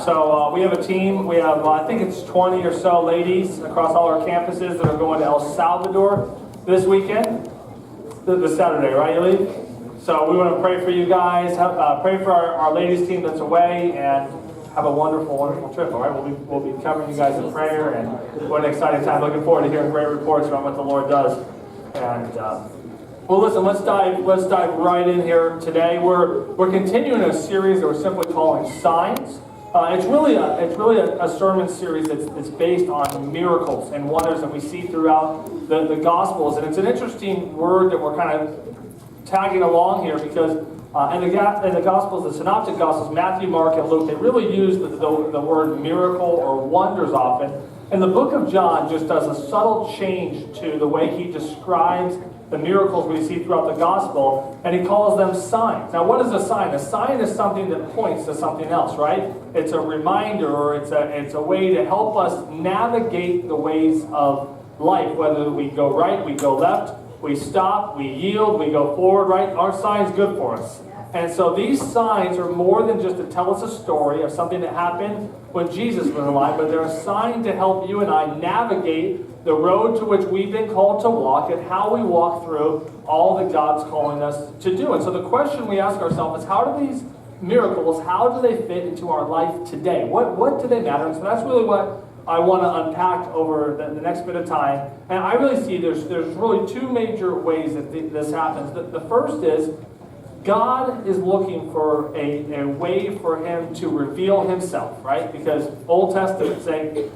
So we have a team. We have, I think it's 20 or so ladies across all our campuses that are going to El Salvador this weekend. This Saturday, right, you leave? So we want to pray for you guys. Pray for our ladies team that's away, and have a wonderful, wonderful trip. All right, we'll be covering you guys in prayer, and what an exciting time. Looking forward to hearing great reports about what the Lord does. And well, listen, let's dive right in here today. We're continuing a series that we're simply calling Signs. It's really a sermon series that's based on miracles and wonders that we see throughout the Gospels, and it's an interesting word that we're kind of tagging along here because in the Gospels, the Synoptic Gospels, Matthew, Mark, and Luke, they really use the word miracle or wonders often. And the book of John just does a subtle change to the way he describes the miracles we see throughout the Gospel, and he calls them signs. Now, what is a sign? A sign is something that points to something else, right? It's a reminder, or it's a way to help us navigate the ways of life, whether we go right, we go left, we stop, we yield, we go forward, right? Our sign's good for us. And so these signs are more than just to tell us a story of something that happened when Jesus was alive, but they're a sign to help you and I navigate the road to which we've been called to walk and how we walk through all that God's calling us to do. And so the question we ask ourselves is, how do these miracles, how do they fit into our life today? What do they matter? And so that's really what I want to unpack over the next bit of time. And I really see there's really two major ways that this happens. The first is God is looking for a way for him to reveal himself, right? Because Old Testament say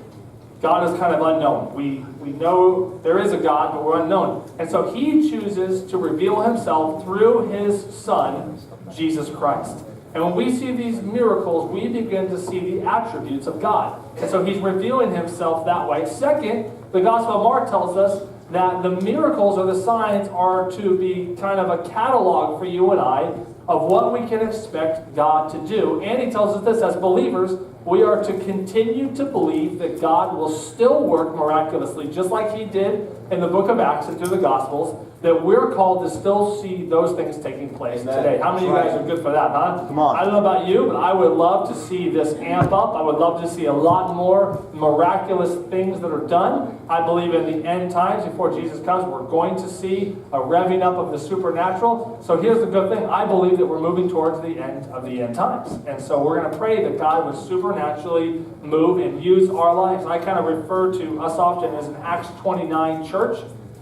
God is kind of unknown. We know there is a God, but we're unknown. And so he chooses to reveal himself through his Son, Jesus Christ. And when we see these miracles, we begin to see the attributes of God. And so he's revealing himself that way. Second, the Gospel of Mark tells us that the miracles or the signs are to be kind of a catalog for you and I of what we can expect God to do. And he tells us this, as believers, we are to continue to believe that God will still work miraculously, just like he did in the book of Acts and through the Gospels, that we're called to still see those things taking place today. How many of you guys are good for that, huh? Come on. I don't know about you, but I would love to see this amp up. I would love to see a lot more miraculous things that are done. I believe in the end times, before Jesus comes, we're going to see a revving up of the supernatural. So here's the good thing. I believe that we're moving towards the end of the end times. And so we're going to pray that God would supernaturally move and use our lives. I kind of refer to us often as an Acts 29 church.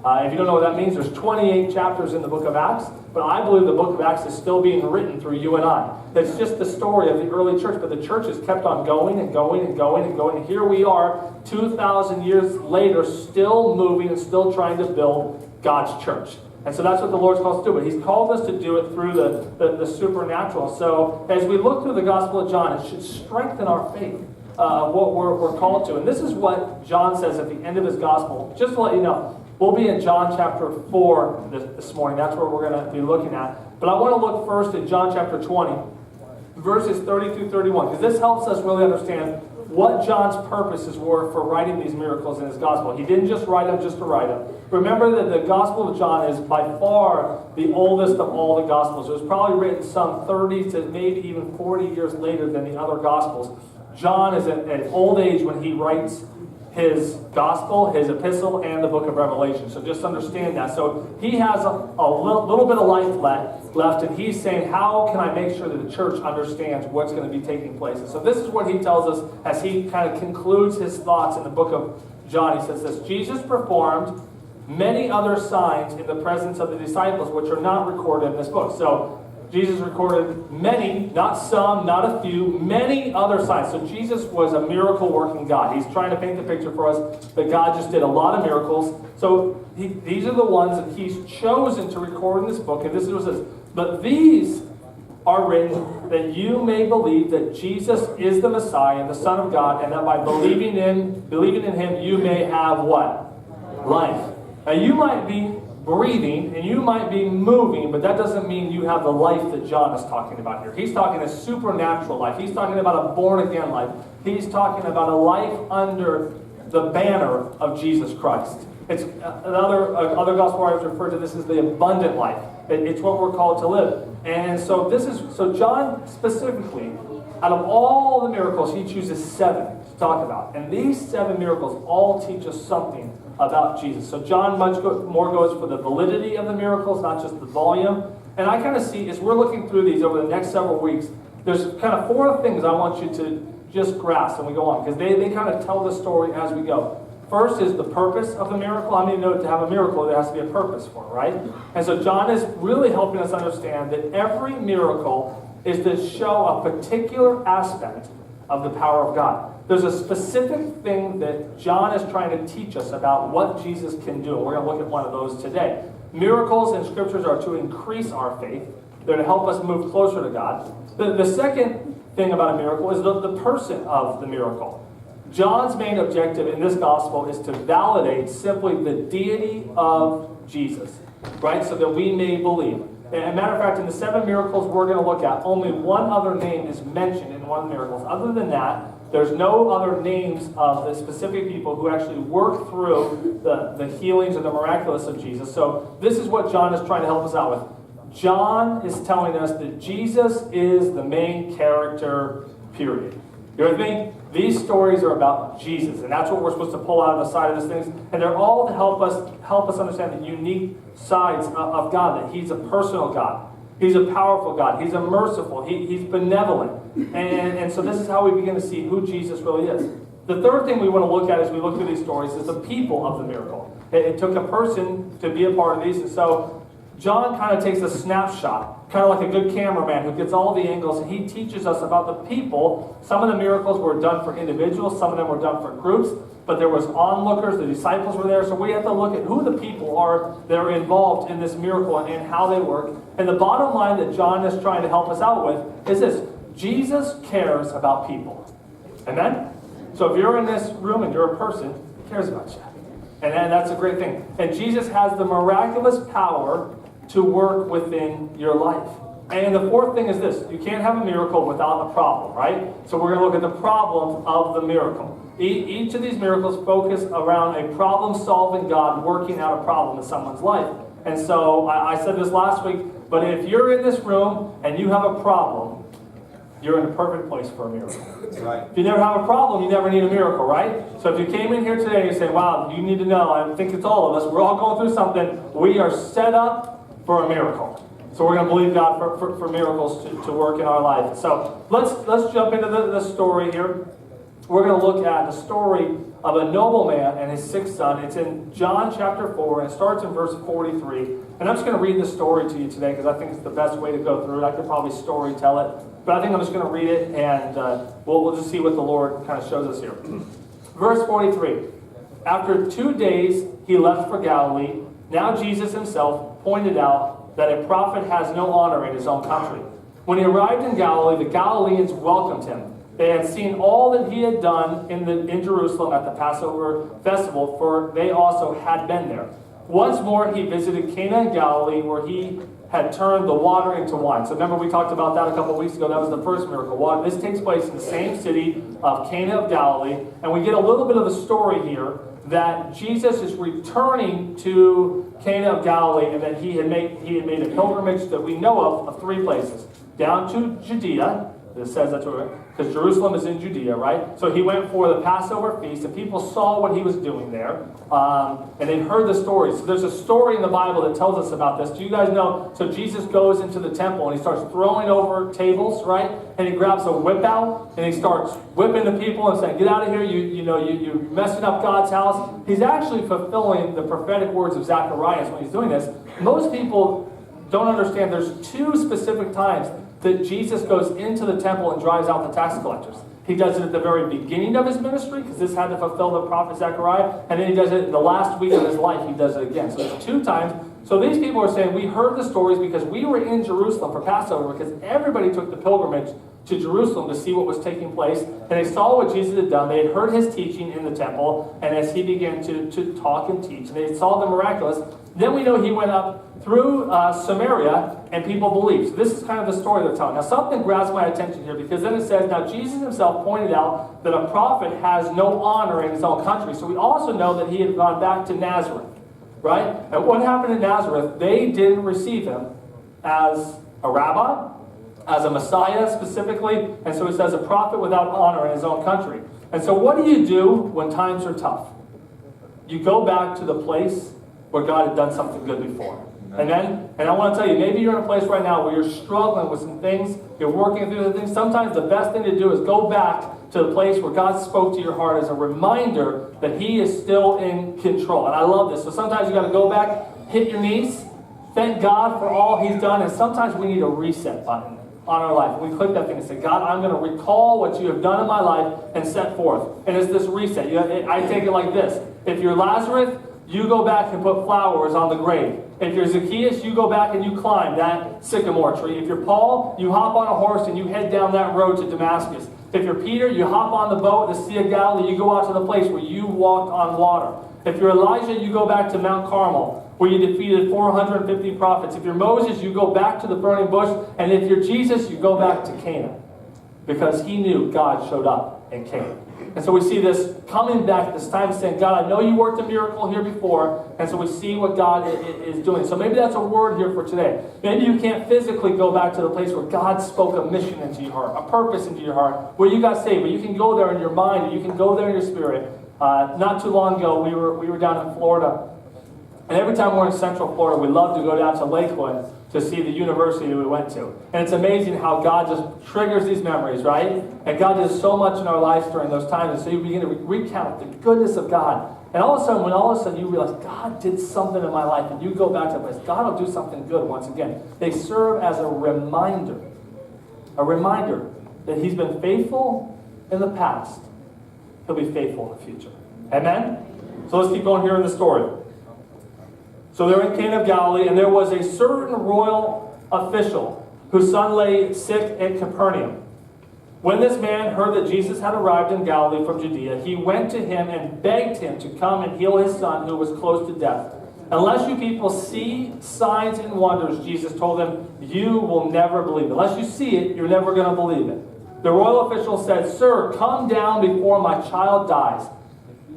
If you don't know what that means, there's 28 chapters in the book of Acts, but I believe the book of Acts is still being written through you and I. It's just the story of the early church, but the church has kept on going and going and going and going. And here we are, 2,000 years later, still moving and still trying to build God's church. And so that's what the Lord's called us to do. But he's called us to do it through the supernatural. So as we look through the Gospel of John, it should strengthen our faith. What we're called to. And this is what John says at the end of his Gospel. Just to let you know, we'll be in John chapter 4 this morning. That's where we're going to be looking at. But I want to look first at John chapter 20, verses 30 through 31, because this helps us really understand what John's purposes were for writing these miracles in his Gospel. He didn't just write them just to write them. Remember that the Gospel of John is by far the oldest of all the Gospels. It was probably written some 30 to maybe even 40 years later than the other Gospels. John is at an old age when he writes his gospel, his epistle, and the book of Revelation. So just understand that. So he has a little bit of life left, and he's saying, how can I make sure that the church understands what's going to be taking place? And so this is what he tells us as he kind of concludes his thoughts in the book of John. He says this: Jesus performed many other signs in the presence of the disciples, which are not recorded in this book. So Jesus recorded many, not some, not a few, many other signs. So Jesus was a miracle-working God. He's trying to paint the picture for us that God just did a lot of miracles. So these are the ones that he's chosen to record in this book. And this is what it says: but these are written that you may believe that Jesus is the Messiah, the Son of God, and that by believing in him, you may have what? Life. Now you might be breathing and you might be moving, but that doesn't mean you have the life that John is talking about here. He's talking a supernatural life. He's talking about a born-again life. He's talking about a life under the banner of Jesus Christ. It's other gospel writers refer to this as the abundant life. It's what we're called to live. And so John specifically Out of all the miracles, he chooses 7 to talk about. And these 7 miracles all teach us something about Jesus. So John much more goes for the validity of the miracles, not just the volume. And I kind of see, as we're looking through these over the next several weeks, there's kind of 4 things I want you to just grasp when we go on, because they kind of tell the story as we go. First is the purpose of the miracle. I mean, to have a miracle, there has to be a purpose for it, right? And so John is really helping us understand that every miracle is to show a particular aspect of the power of God. There's a specific thing that John is trying to teach us about what Jesus can do. And we're going to look at one of those today. Miracles in scriptures are to increase our faith. They're to help us move closer to God. The second thing about a miracle is the person of the miracle. John's main objective in this gospel is to validate simply the deity of Jesus, right? So that we may believe. And as a matter of fact, in the 7 miracles we're going to look at, only one other name is mentioned in one of the miracles. Other than that, there's no other names of the specific people who actually work through the healings or the miraculous of Jesus. So this is what John is trying to help us out with. John is telling us that Jesus is the main character, period. You with me? These stories are about Jesus, and that's what we're supposed to pull out of the side of this thing. And they're all to help us understand the unique sides of God, that he's a personal God. He's a powerful God. He's a merciful. He's benevolent. And so this is how we begin to see who Jesus really is. The third thing we want to look at as we look through these stories is the people of the miracle. It took a person to be a part of these. And so John kind of takes a snapshot, kind of like a good cameraman who gets all the angles, and he teaches us about the people. Some of the miracles were done for individuals. Some of them were done for groups. But there was onlookers, the disciples were there, so we have to look at who the people are that are involved in this miracle and how they work. And the bottom line that John is trying to help us out with is this: Jesus cares about people. Amen? So if you're in this room and you're a person, he cares about you. And that's a great thing. And Jesus has the miraculous power to work within your life. And the fourth thing is this: you can't have a miracle without a problem, right? So we're going to look at the problems of the miracle. Each of these miracles focus around a problem-solving God working out a problem in someone's life. And so I said this last week, but if you're in this room and you have a problem, you're in a perfect place for a miracle. Right. If you never have a problem, you never need a miracle, right? So if you came in here today and you say, wow, you need to know, I think it's all of us, we're all going through something, we are set up for a miracle. So we're going to believe God for miracles to work in our life. So let's jump into the story here. We're going to look at the story of a nobleman and his 6 sons. It's in John chapter 4, and it starts in verse 43. And I'm just going to read the story to you today because I think it's the best way to go through it. I could probably story tell it, but I think I'm just going to read it, and we'll just see what the Lord kind of shows us here. Verse 43. After 2 days, he left for Galilee. Now Jesus himself pointed out that a prophet has no honor in his own country. When he arrived in Galilee, the Galileans welcomed him. They had seen all that he had done in Jerusalem at the Passover festival, for they also had been there. Once more, he visited Cana in Galilee, where he had turned the water into wine. So remember, we talked about that a couple of weeks ago. That was the first miracle. This takes place in the same city of Cana of Galilee. And we get a little bit of the story here that Jesus is returning to Cana of Galilee, and that he had made a pilgrimage that we know of 3 places. Down to Judea. It says that because Jerusalem is in Judea, right? So he went for the Passover feast, and people saw what he was doing there, and they heard the stories. So there's a story in the Bible that tells us about this. Do you guys know? So Jesus goes into the temple, and he starts throwing over tables, right? And he grabs a whip out, and he starts whipping the people and saying, "Get out of here! You're messing up God's house." He's actually fulfilling the prophetic words of Zacharias when he's doing this. Most people don't understand. There's 2 specific times that Jesus goes into the temple and drives out the tax collectors. He does it at the very beginning of his ministry, because this had to fulfill the prophet Zechariah, and then he does it in the last week of his life. He does it again. So there's 2 times. So these people are saying, we heard the stories because we were in Jerusalem for Passover, because everybody took the pilgrimage to Jerusalem to see what was taking place, and they saw what Jesus had done. They had heard his teaching in the temple, and as he began to talk and teach, they saw the miraculous. Then we know he went up through Samaria, and people believed. So this is kind of the story they're telling. Now something grabs my attention here, because then it says, now Jesus himself pointed out that a prophet has no honor in his own country. So we also know that he had gone back to Nazareth, right? And what happened in Nazareth? They didn't receive him as a rabbi, as a Messiah specifically, and so he says a prophet without honor in his own country. And so what do you do when times are tough? You go back to the place where God had done something good before. Amen? And I want to tell you, maybe you're in a place right now where you're struggling with some things, you're working through the things. Sometimes the best thing to do is go back to the place where God spoke to your heart as a reminder that he is still in control. And I love this. So sometimes you got to go back, hit your knees, thank God for all he's done, and sometimes we need a reset button on our life. We click that thing and say, God, I'm going to recall what you have done in my life and set forth. And it's this reset. I take it like this. If you're Lazarus, you go back and put flowers on the grave. If you're Zacchaeus, you go back and you climb that sycamore tree. If you're Paul, you hop on a horse and you head down that road to Damascus. If you're Peter, you hop on the boat, the Sea of Galilee, you go out to the place where you walked on water. If you're Elijah, you go back to Mount Carmel, where you defeated 450 prophets. If you're Moses, you go back to the burning bush. And if you're Jesus, you go back to Canaan. Because he knew God showed up in Canaan. And so we see this coming back this time saying, God, I know you worked a miracle here before. And so we see what God is doing. So maybe that's a word here for today. Maybe you can't physically go back to the place where God spoke a mission into your heart, a purpose into your heart, where you got saved. But you can go there in your mind, you can go there in your spirit. Not too long ago, we were down in Florida. And every time we're in Central Florida, we love to go down to Lakewood to see the university we went to. And it's amazing how God just triggers these memories, right? And God does so much in our lives during those times. And so you begin to recount the goodness of God. And all of a sudden you realize, God did something in my life, and you go back to the place, God will do something good once again. They serve as a reminder that he's been faithful in the past. He'll be faithful in the future. Amen? So let's keep going here in the story. So they're in Cana of Galilee, and there was a certain royal official whose son lay sick at Capernaum. When this man heard that Jesus had arrived in Galilee from Judea, he went to him and begged him to come and heal his son who was close to death. Unless you people see signs and wonders, Jesus told them, you will never believe it. Unless you see it, you're never going to believe it. The royal official said, Sir, come down before my child dies.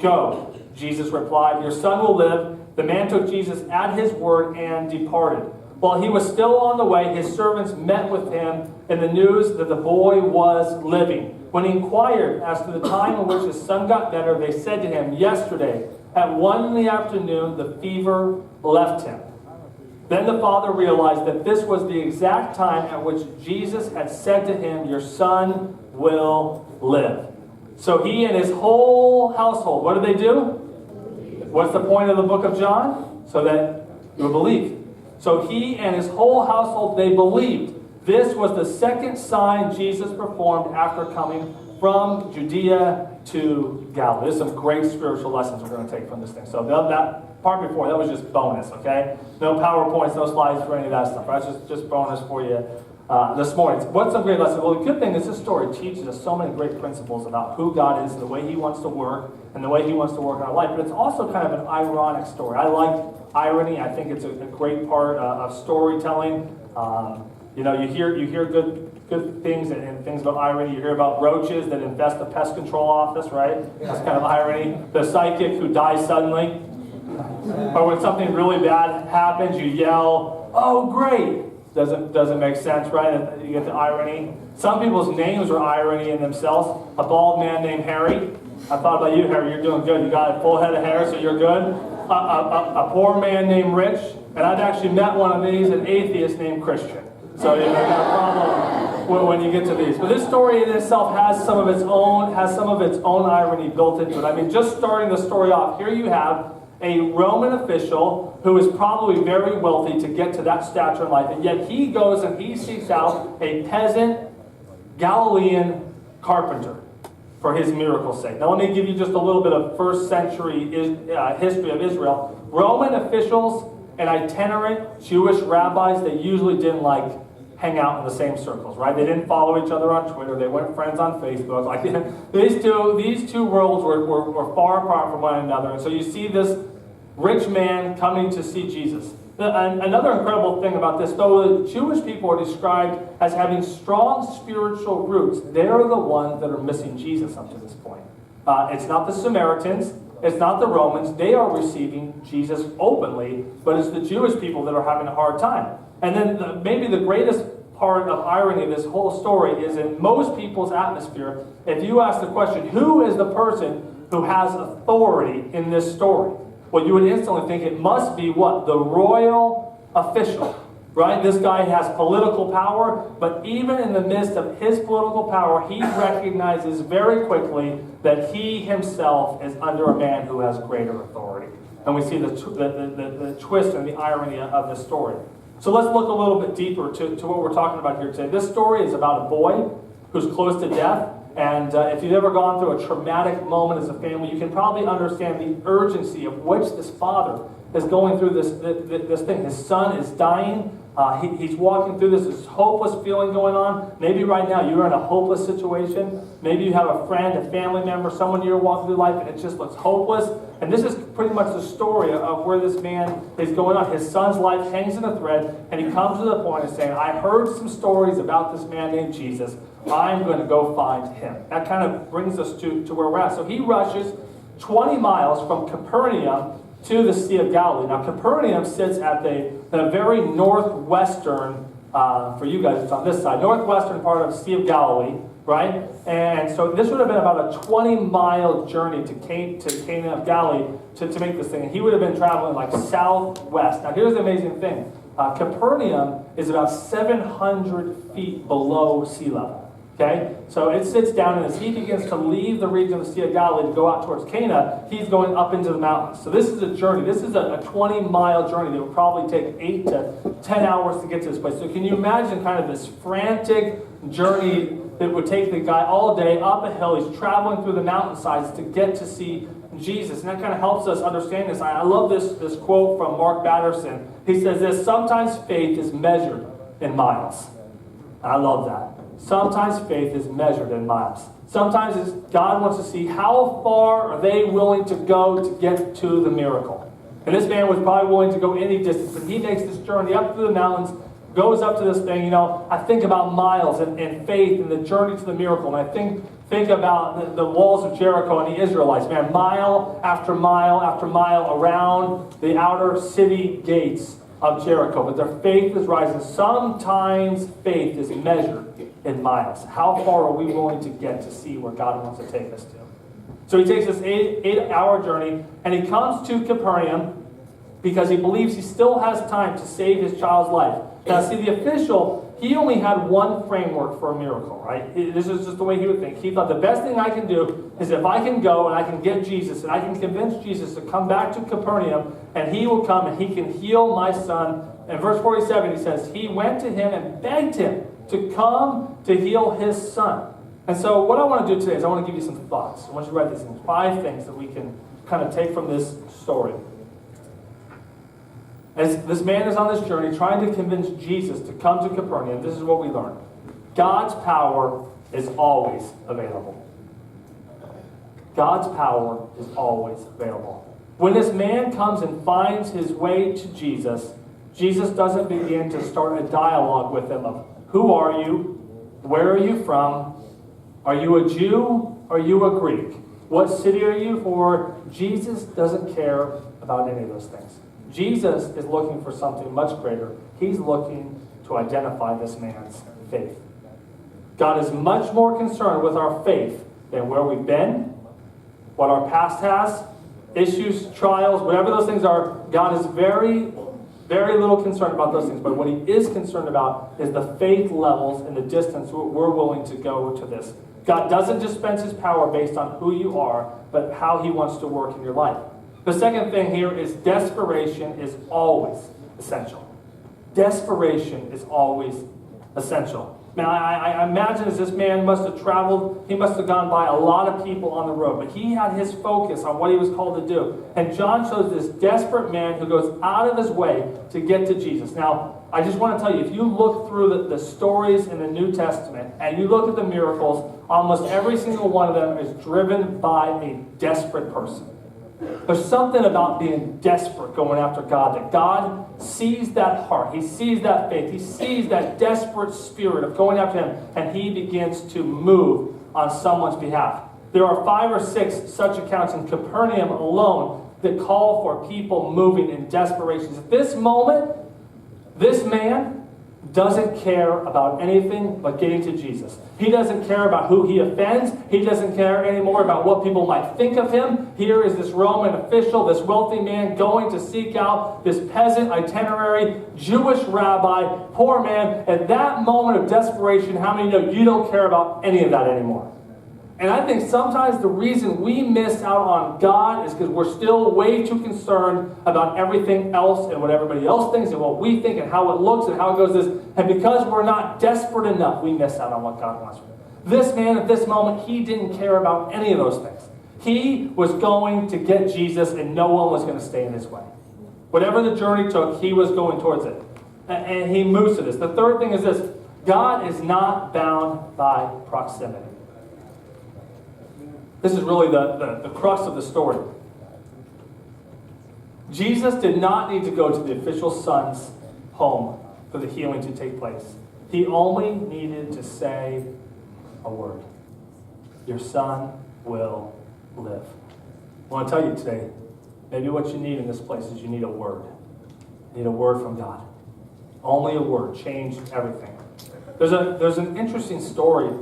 Go, Jesus replied, your son will live. The man took Jesus at his word and departed. While he was still on the way, his servants met with him in the news that the boy was living. When he inquired as to the time in which his son got better, they said to him, yesterday, at 1 PM, the fever left him. Then the father realized that this was the exact time at which Jesus had said to him, your son will live. So he and his whole household, what did they do? What's the point of the book of John? So that you will believe. So he and his whole household, they believed. This was the second sign Jesus performed after coming from Judea to Galilee. There's some great spiritual lessons we're going to take from this thing. So that part before, that was just bonus, okay? No PowerPoints, no slides for any of that stuff. Right? Just bonus for you this morning. What's some great lessons? Well, the good thing is this story teaches us so many great principles about who God is, the way he wants to work, and the way he wants to work in our life. But it's also kind of an ironic story. I like irony. I think it's a great part of storytelling. You hear good things and things about irony. You hear about roaches that infest the pest control office, right? That's kind of irony. The psychic who dies suddenly. Or when something really bad happens, you yell, oh, great. Doesn't make sense, right? You get the irony. Some people's names are irony in themselves. A bald man named Harry. I thought about you, Harry. You're doing good. You got a full head of hair, so you're good. A poor man named Rich. And I've actually met one of these, an atheist named Christian. So you've got a problem when you get to these. But this story in itself has some of its own irony built into it. I mean, just starting the story off, here you have a Roman official who is probably very wealthy to get to that stature in life. And yet he goes and he seeks out a peasant Galilean carpenter for his miracle's sake. Now let me give you just a little bit of first century history of Israel. Roman officials and itinerant Jewish rabbis, they usually didn't hang out in the same circles, right? They didn't follow each other on Twitter. They weren't friends on Facebook. These two worlds were far apart from one another. And so you see this rich man coming to see Jesus. Another incredible thing about this, though the Jewish people are described as having strong spiritual roots, they're the ones that are missing Jesus up to this point. It's not the Samaritans. It's not the Romans. They are receiving Jesus openly, but it's the Jewish people that are having a hard time. And then maybe the greatest part of irony of this whole story is in most people's atmosphere, if you ask the question, who is the person who has authority in this story? Well, you would instantly think it must be what? The royal official, right? This guy has political power, but even in the midst of his political power, he recognizes very quickly that he himself is under a man who has greater authority. And we see the twist and the irony of this story. So let's look a little bit deeper to what we're talking about here today. This story is about a boy who's close to death. And if you've ever gone through a traumatic moment as a family, you can probably understand the urgency of which this father is going through this thing. His son is dying. He's walking through this hopeless feeling going on. Maybe right now you're in a hopeless situation. Maybe you have a friend, a family member, someone you're walking through life, and it just looks hopeless. And this is pretty much the story of where this man is going on. His son's life hangs in a thread, and he comes to the point of saying, I heard some stories about this man named Jesus. I'm going to go find him. That kind of brings us to where we're at. So he rushes 20 miles from Capernaum to the Sea of Galilee. Now, Capernaum sits at the very northwestern, for you guys, it's on this side, northwestern part of the Sea of Galilee, right? And so this would have been about a 20-mile journey to Cana of Galilee to make this thing. And he would have been traveling like southwest. Now, here's the amazing thing. Capernaum is about 700 feet below sea level. Okay, so it sits down, and as he begins to leave the region of the Sea of Galilee to go out towards Cana, he's going up into the mountains. So this is a journey. This is a 20-mile journey that would probably take 8 to 10 hours to get to this place. So can you imagine kind of this frantic journey that would take the guy all day up a hill? He's traveling through the mountainsides to get to see Jesus. And that kind of helps us understand this. I love this quote from Mark Batterson. He says this, sometimes faith is measured in miles. I love that. Sometimes faith is measured in miles. Sometimes God wants to see how far are they willing to go to get to the miracle. And this man was probably willing to go any distance. And he makes this journey up through the mountains, goes up to this thing. You know, I think about miles and faith and the journey to the miracle. And I think about the walls of Jericho and the Israelites. Man, mile after mile after mile around the outer city gates of Jericho. But their faith is rising. Sometimes faith is measured in miles. How far are we willing to get to see where God wants to take us to? So he takes this 8-hour journey, and he comes to Capernaum because he believes he still has time to save his child's life. Now, see, the official, he only had one framework for a miracle, right? This is just the way he would think. He thought the best thing I can do is if I can go and I can get Jesus and I can convince Jesus to come back to Capernaum, and he will come and he can heal my son. In verse 47, he says, he went to him and begged him to come to heal his son. And so what I want to do today is I want to give you some thoughts. I want you to write these things, 5 things that we can kind of take from this story. As this man is on this journey trying to convince Jesus to come to Capernaum, this is what we learn. God's power is always available. God's power is always available. When this man comes and finds his way to Jesus, Jesus doesn't begin to start a dialogue with him of, who are you? Where are you from? Are you a Jew? Are you a Greek? What city are you for? Jesus doesn't care about any of those things. Jesus is looking for something much greater. He's looking to identify this man's faith. God is much more concerned with our faith than where we've been, what our past has, issues, trials, whatever those things are. God is very, very little concerned about those things. But what he is concerned about is the faith levels and the distance we're willing to go to this. God doesn't dispense his power based on who you are, but how he wants to work in your life. The second thing here is desperation is always essential. Desperation is always essential. Now, I imagine as this man must have traveled, he must have gone by a lot of people on the road, but he had his focus on what he was called to do. And John shows this desperate man who goes out of his way to get to Jesus. Now, I just want to tell you, if you look through the stories in the New Testament and you look at the miracles, almost every single one of them is driven by a desperate person. There's something about being desperate going after God, that God sees that heart. He sees that faith. He sees that desperate spirit of going after him, and he begins to move on someone's behalf. There are 5 or 6 such accounts in Capernaum alone that call for people moving in desperation. At this moment, this man doesn't care about anything but getting to Jesus. He doesn't care about who he offends. He doesn't care anymore about what people might think of him. Here is this Roman official, this wealthy man, going to seek out this peasant, itinerary, Jewish rabbi, poor man. At that moment of desperation, how many know you don't care about any of that anymore? And I think sometimes the reason we miss out on God is because we're still way too concerned about everything else and what everybody else thinks and what we think and how it looks and how it goes this. And because we're not desperate enough, we miss out on what God wants. This man at this moment, he didn't care about any of those things. He was going to get Jesus and no one was going to stay in his way. Whatever the journey took, he was going towards it. And he moves to this. The third thing is this: God is not bound by proximity. This is really the crux of the story. Jesus did not need to go to the official son's home for the healing to take place. He only needed to say a word. Your son will live. I want to tell you today, maybe what you need in this place is you need a word. You need a word from God. Only a word changed everything. There's an interesting story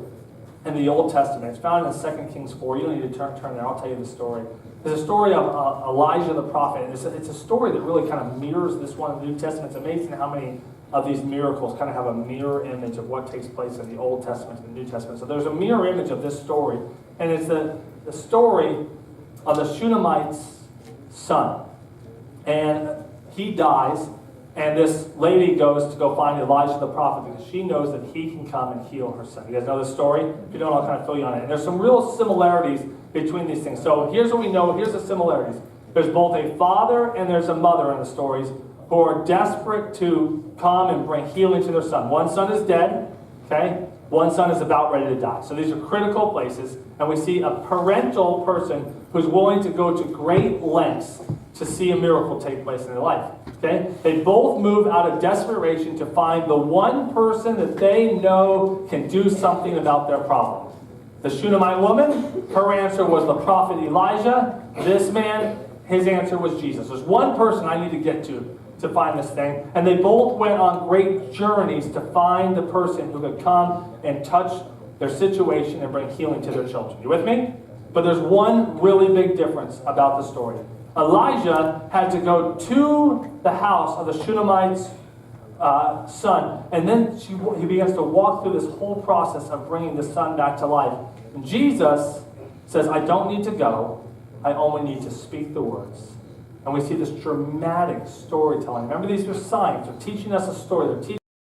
in the Old Testament. It's found in 2 Kings 4. You don't need to turn there. I'll tell you the story. There's a story of Elijah the prophet. And it's a story that really kind of mirrors this one in the New Testament. It's amazing how many of these miracles kind of have a mirror image of what takes place in the Old Testament and the New Testament. So there's a mirror image of this story. And it's the story of the Shunammite's son. And he dies. And this lady goes to go find Elijah the prophet because she knows that he can come and heal her son. You guys know this story? If you don't, I'll kind of fill you on it. And there's some real similarities between these things. So here's what we know. Here's the similarities. There's both a father and there's a mother in the stories who are desperate to come and bring healing to their son. One son is dead, okay? One son is about ready to die. So these are critical places. And we see a parental person who's willing to go to great lengths to see a miracle take place in their life. Okay? They both move out of desperation to find the one person that they know can do something about their problem. The Shunammite woman, her answer was the prophet Elijah. This man, his answer was Jesus. There's one person I need to get to find this thing. And they both went on great journeys to find the person who could come and touch their situation and bring healing to their children. You with me? But there's one really big difference about the story. Elijah had to go to the house of the Shunammite's son, and then he begins to walk through this whole process of bringing the son back to life. And Jesus says, I don't need to go, I only need to speak the words. And we see this dramatic storytelling. Remember, these are signs. They're teaching us a story. They're teaching